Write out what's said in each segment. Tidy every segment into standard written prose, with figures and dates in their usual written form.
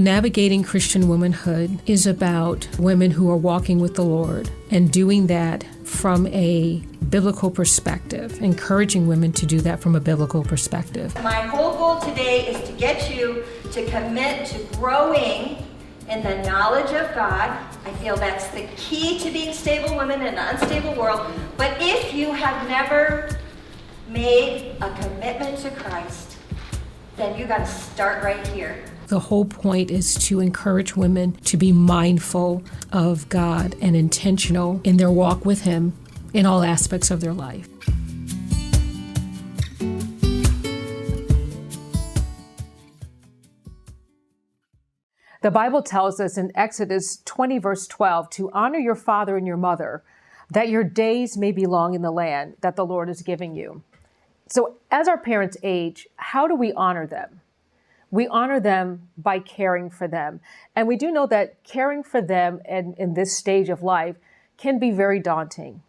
Navigating Christian Womanhood is about women who are walking with the Lord and doing that from a biblical perspective, encouraging women to do that from a biblical perspective. My whole goal today is to get you to commit to growing in the knowledge of God. I feel that's the key to being stable women in an unstable world. But if you have never made a commitment to Christ, then you got to start right here. The whole point is to encourage women to be mindful of God and intentional in their walk with Him in all aspects of their life. The Bible tells us in Exodus 20, verse 12, to honor your father and your mother, that your days may be long in the land that the Lord is giving you. So as our parents age, how do we honor them? We honor them by caring for them. And we do know that caring for them in this stage of life can be very daunting.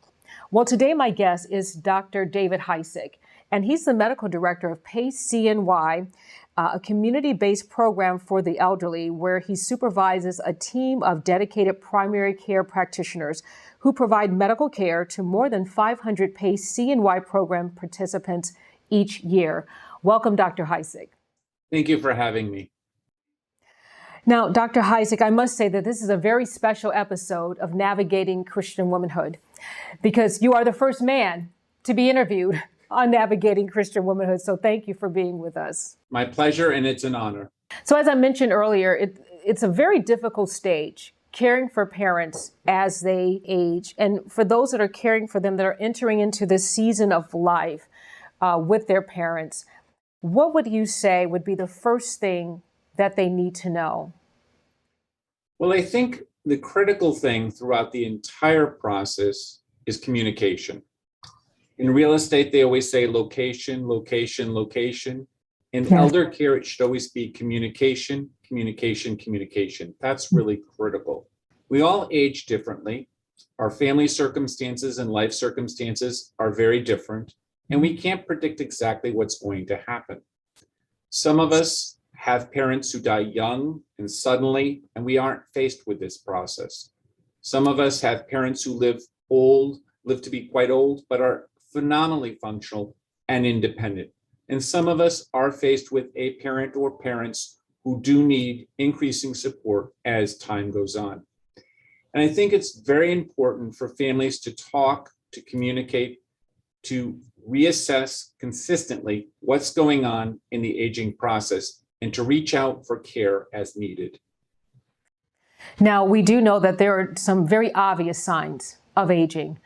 Well, today my guest is Dr. David Heisig, and he's the medical director of PACECNY, a community-based program for the elderly where he supervises a team of dedicated primary care practitioners who provide medical care to more than 500 PACECNY program participants each year. Welcome, Dr. Heisig. Thank you for having me. Now, Dr. Heisig, I must say that this is a very special episode of Navigating Christian Womanhood because you are the first man to be interviewed on Navigating Christian Womanhood. So thank you for being with us. My pleasure, and it's an honor. So as I mentioned earlier, it's a very difficult stage, caring for parents as they age. And for those that are caring for them, that are entering into this season of life with their parents, what would you say would be the first thing that they need to know? Well, I think the critical thing throughout the entire process is communication. In real estate, they always say location, location, location. In elder care, it should always be communication, communication, communication. That's really critical. We all age differently. Our family circumstances and life circumstances are very different. And we can't predict exactly what's going to happen. Some of us have parents who die young and suddenly, and we aren't faced with this process. Some of us have parents who live to be quite old, but are phenomenally functional and independent. And some of us are faced with a parent or parents who do need increasing support as time goes on. And I think it's very important for families to talk, to communicate, to reassess consistently what's going on in the aging process and to reach out for care as needed. Now, we do know that there are some very obvious signs of aging,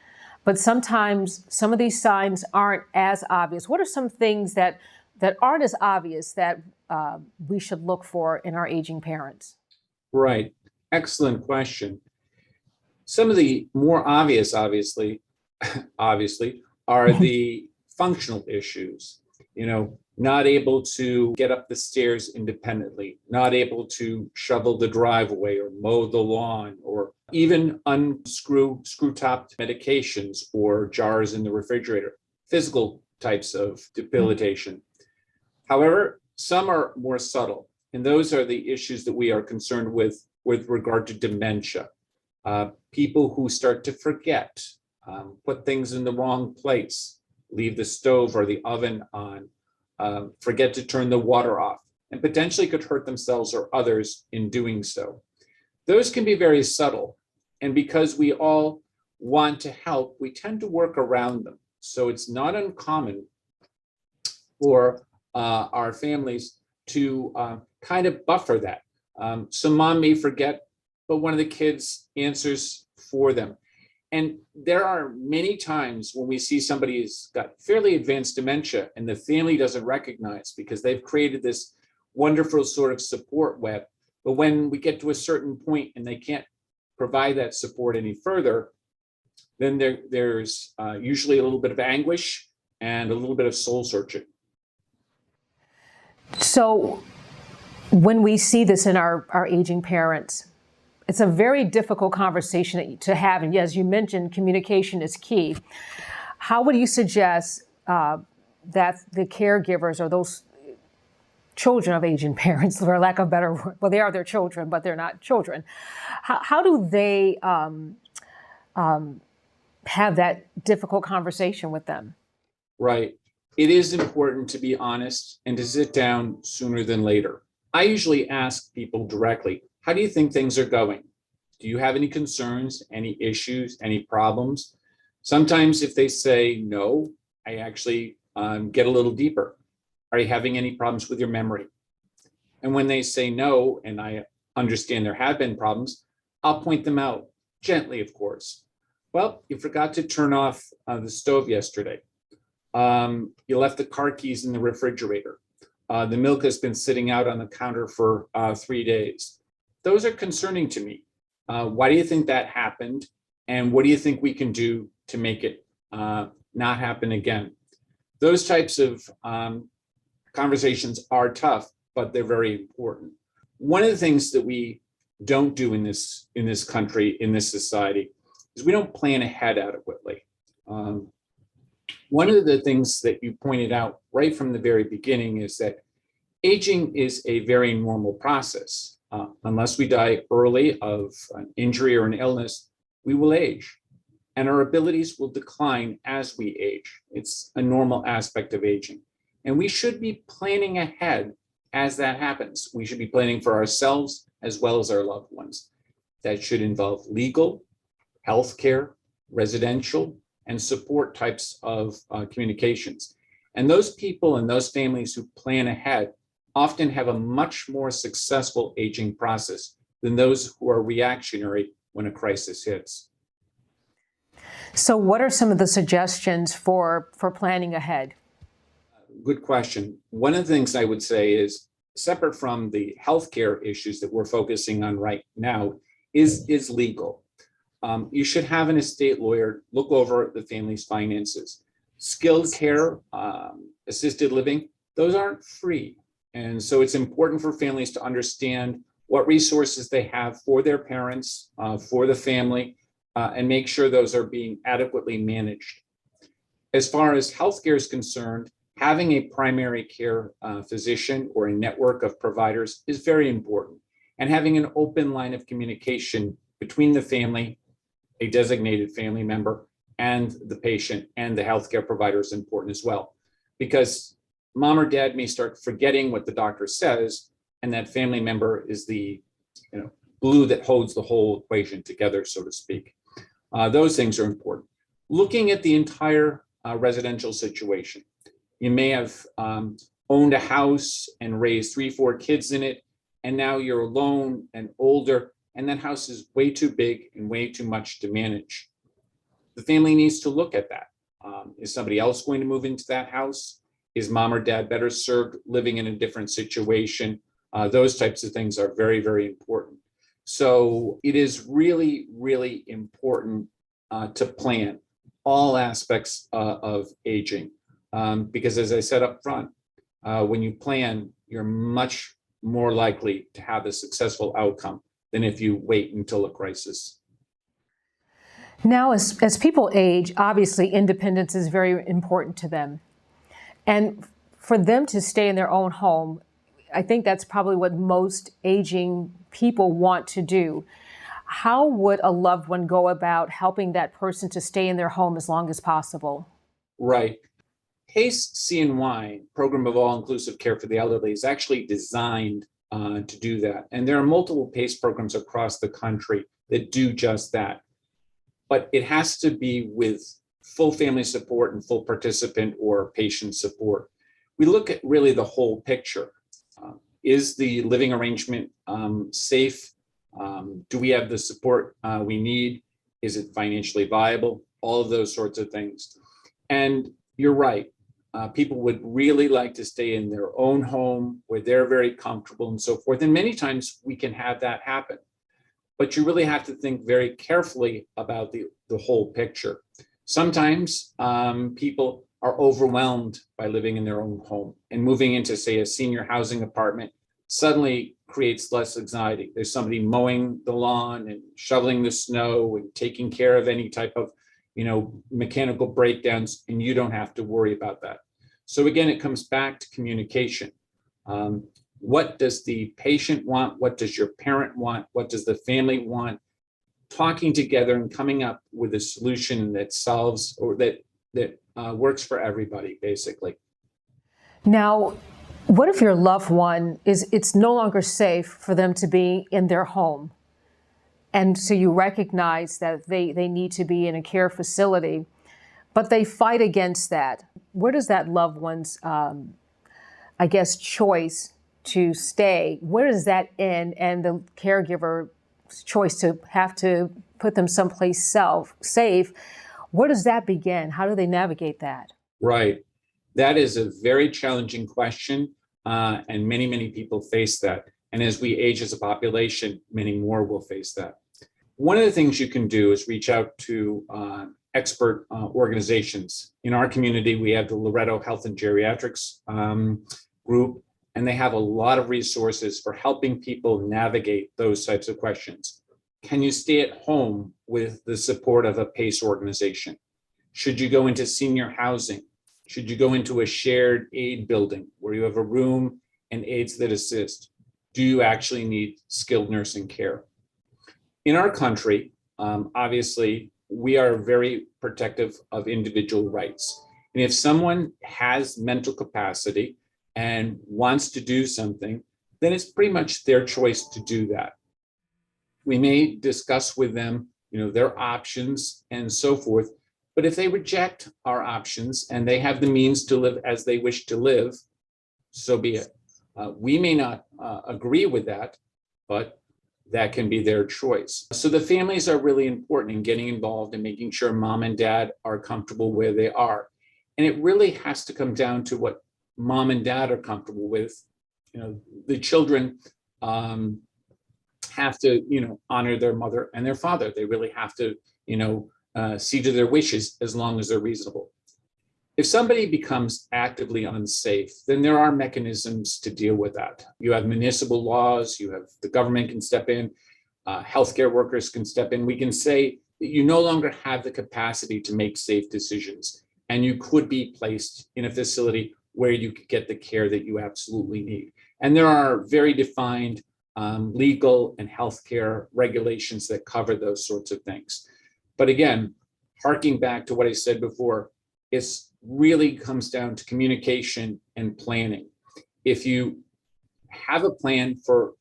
but sometimes some of these signs aren't as obvious. What are some things that aren't as obvious that we should look for in our aging parents? Right. Excellent question. Some of the more obvious, obviously, are the functional issues, not able to get up the stairs independently, not able to shovel the driveway or mow the lawn, or even unscrew screw-topped medications or jars in the refrigerator, physical types of debilitation. However, some are more subtle, and those are the issues that we are concerned with regard to dementia. People who start to forget, put things in the wrong place, leave the stove or the oven on, forget to turn the water off, and potentially could hurt themselves or others in doing so. Those can be very subtle. And because we all want to help, we tend to work around them. So it's not uncommon for our families to kind of buffer that. So mom may forget, but one of the kids answers for them. And there are many times when we see somebody who's got fairly advanced dementia and the family doesn't recognize because they've created this wonderful sort of support web. But when we get to a certain point and they can't provide that support any further, then there's usually a little bit of anguish and a little bit of soul searching. So when we see this in our aging parents, it's a very difficult conversation to have. And as you mentioned, communication is key. How would you suggest that the caregivers or those children of aging parents, for lack of better word. Well, they are their children, but they're not children. How do they have that difficult conversation with them? Right. It is important to be honest and to sit down sooner than later. I usually ask people directly, how do you think things are going? Do you have any concerns, any issues, any problems? Sometimes if they say no, I actually get a little deeper. Are you having any problems with your memory? And when they say no, and I understand there have been problems, I'll point them out gently, of course. Well, you forgot to turn off the stove yesterday. You left the car keys in the refrigerator. The milk has been sitting out on the counter for 3 days. Those are concerning to me. Why do you think that happened? And what do you think we can do to make it not happen again? Those types of conversations are tough, but they're very important. One of the things that we don't do in this country, in this society, is we don't plan ahead adequately. One of the things that you pointed out right from the very beginning is that aging is a very normal process. Unless we die early of an injury or an illness, we will age, and our abilities will decline as we age. It's a normal aspect of aging. And we should be planning ahead as that happens. We should be planning for ourselves as well as our loved ones. That should involve legal, healthcare, residential, and support types of communications. And those people and those families who plan ahead often have a much more successful aging process than those who are reactionary when a crisis hits. So what are some of the suggestions for planning ahead? Good question. One of the things I would say is, separate from the healthcare issues that we're focusing on right now, is legal. You should have an estate lawyer look over the family's finances. Skilled care, assisted living, those aren't free. And so it's important for families to understand what resources they have for their parents, for the family, and make sure those are being adequately managed. As far as healthcare is concerned, having a primary care physician or a network of providers is very important. And having an open line of communication between the family, a designated family member, and the patient and the healthcare provider is important as well. Because mom or dad may start forgetting what the doctor says, and that family member is the glue that holds the whole equation together, so to speak. Those things are important. Looking at the entire residential situation. You may have owned a house and raised 3-4 kids in it, and now you're alone and older, and that house is way too big and way too much to manage. The family needs to look at that. Is somebody else going to move into that house? Is mom or dad better served living in a different situation? Those types of things are very, very important. So it is really, really important to plan all aspects of aging. Because as I said up front, when you plan, you're much more likely to have a successful outcome than if you wait until a crisis. Now, as people age, obviously independence is very important to them. And for them to stay in their own home, I think that's probably what most aging people want to do. How would a loved one go about helping that person to stay in their home as long as possible? Right. PACECNY, Program of All-Inclusive Care for the Elderly, is actually designed to do that. And there are multiple PACE programs across the country that do just that. But it has to be with full family support and full participant or patient support. We look at really the whole picture. Is the living arrangement safe? Do we have the support we need? Is it financially viable? All of those sorts of things. And you're right. People would really like to stay in their own home where they're very comfortable and so forth. And many times we can have that happen. But you really have to think very carefully about the whole picture. Sometimes people are overwhelmed by living in their own home, and moving into, say, a senior housing apartment suddenly creates less anxiety. There's somebody mowing the lawn and shoveling the snow and taking care of any type of mechanical breakdowns, and you don't have to worry about that. So again, it comes back to communication. What does the patient want? What does your parent want? What does the family want? Talking together and coming up with a solution that solves or that works for everybody, basically. Now, what if your loved one it's no longer safe for them to be in their home? And so you recognize that they need to be in a care facility, but they fight against that. Where does that loved one's, choice to stay, where does that end, and the caregiver's choice to have to put them someplace safe, where does that begin? How do they navigate that? Right. That is a very challenging question, and many people face that. And as we age as a population, many more will face that. One of the things you can do is reach out to expert organizations. In our community, we have the Loretto Health and Geriatrics group, and they have a lot of resources for helping people navigate those types of questions. Can you stay at home with the support of a PACE organization? Should you go into senior housing? Should you go into a shared aid building where you have a room and aides that assist? Do you actually need skilled nursing care? In our country, obviously, we are very protective of individual rights. And if someone has mental capacity and wants to do something, then it's pretty much their choice to do that. We may discuss with them, their options and so forth. But if they reject our options and they have the means to live as they wish to live, so be it. We may not agree with that, but that can be their choice. So the families are really important in getting involved and making sure mom and dad are comfortable where they are. And it really has to come down to what mom and dad are comfortable with. The children have to, honor their mother and their father. They really have to, see to their wishes as long as they're reasonable. If somebody becomes actively unsafe, then there are mechanisms to deal with that. You have municipal laws, you have the government can step in, healthcare workers can step in. We can say that you no longer have the capacity to make safe decisions, and you could be placed in a facility where you could get the care that you absolutely need. And there are very defined legal and healthcare regulations that cover those sorts of things. But again, harking back to what I said before, it really comes down to communication and planning. If you have a plan for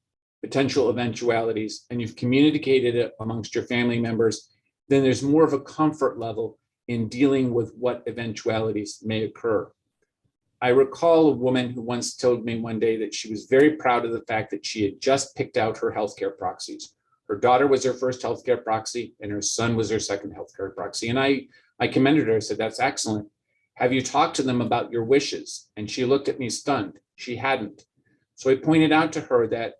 potential eventualities and you've communicated it amongst your family members, then there's more of a comfort level in dealing with what eventualities may occur. I recall a woman who once told me one day that she was very proud of the fact that she had just picked out her healthcare proxies. Her daughter was her first healthcare proxy and her son was her second healthcare proxy. And I commended her. I said, that's excellent. Have you talked to them about your wishes? And she looked at me stunned. She hadn't. So I pointed out to her that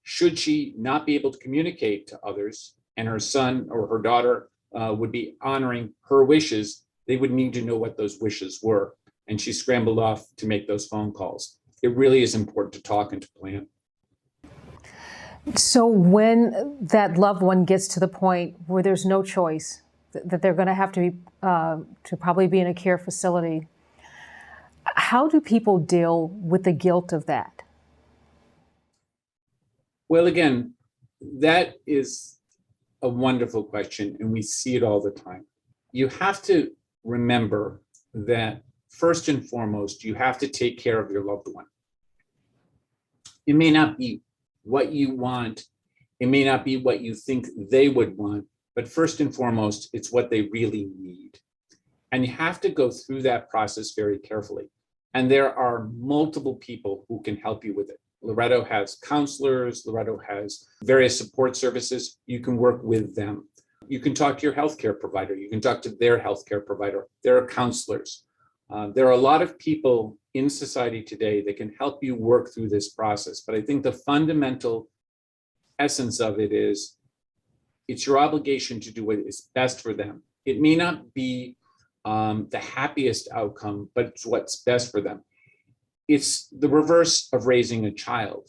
should she not be able to communicate to others and her son or her daughter would be honoring her wishes, they would need to know what those wishes were. And she scrambled off to make those phone calls. It really is important to talk and to plan. So when that loved one gets to the point where there's no choice, that they're going to have to be to probably be in a care facility, how do people deal with the guilt of that? Well, again, that is a wonderful question, and we see it all the time. You have to remember that first and foremost, you have to take care of your loved one. It may not be what you want. It may not be what you think they would want, but first and foremost, it's what they really need. And you have to go through that process very carefully. And there are multiple people who can help you with it. Loretto has counselors, Loretto has various support services. You can work with them. You can talk to your healthcare provider. You can talk to their healthcare provider. There are counselors. There are a lot of people in society today that can help you work through this process. But I think the fundamental essence of it is it's your obligation to do what is best for them. It may not be the happiest outcome, but it's what's best for them. It's the reverse of raising a child.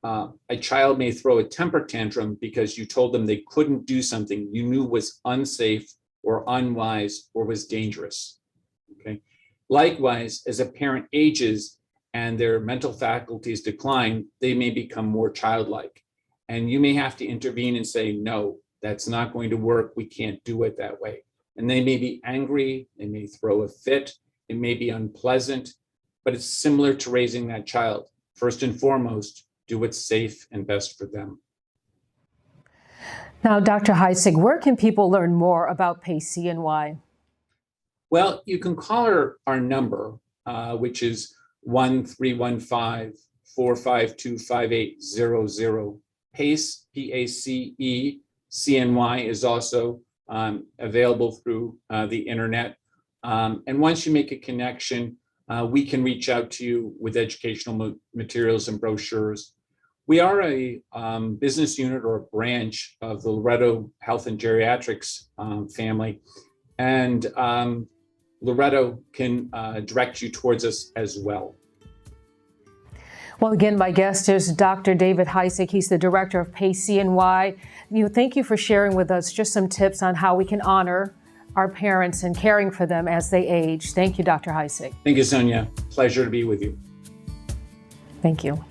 A child may throw a temper tantrum because you told them they couldn't do something you knew was unsafe or unwise or was dangerous. Okay. Likewise, as a parent ages and their mental faculties decline, they may become more childlike. And you may have to intervene and say, no, that's not going to work. We can't do it that way. And they may be angry, they may throw a fit, it may be unpleasant, but it's similar to raising that child. First and foremost, do what's safe and best for them. Now, Dr. Heisig, where can people learn more about PACECNY? Well, you can call our number, which is 1-315-452-5800. PACE, PACECNY, is also available through the internet. And once you make a connection, we can reach out to you with educational materials and brochures. We are a business unit or a branch of the Loretto Health and Geriatrics family. And Loretto can direct you towards us as well. Well, again, my guest is Dr. David Heisig. He's the director of PACECNY. Thank you for sharing with us just some tips on how we can honor our parents and caring for them as they age. Thank you, Dr. Heisig. Thank you, Sonya. Pleasure to be with you. Thank you.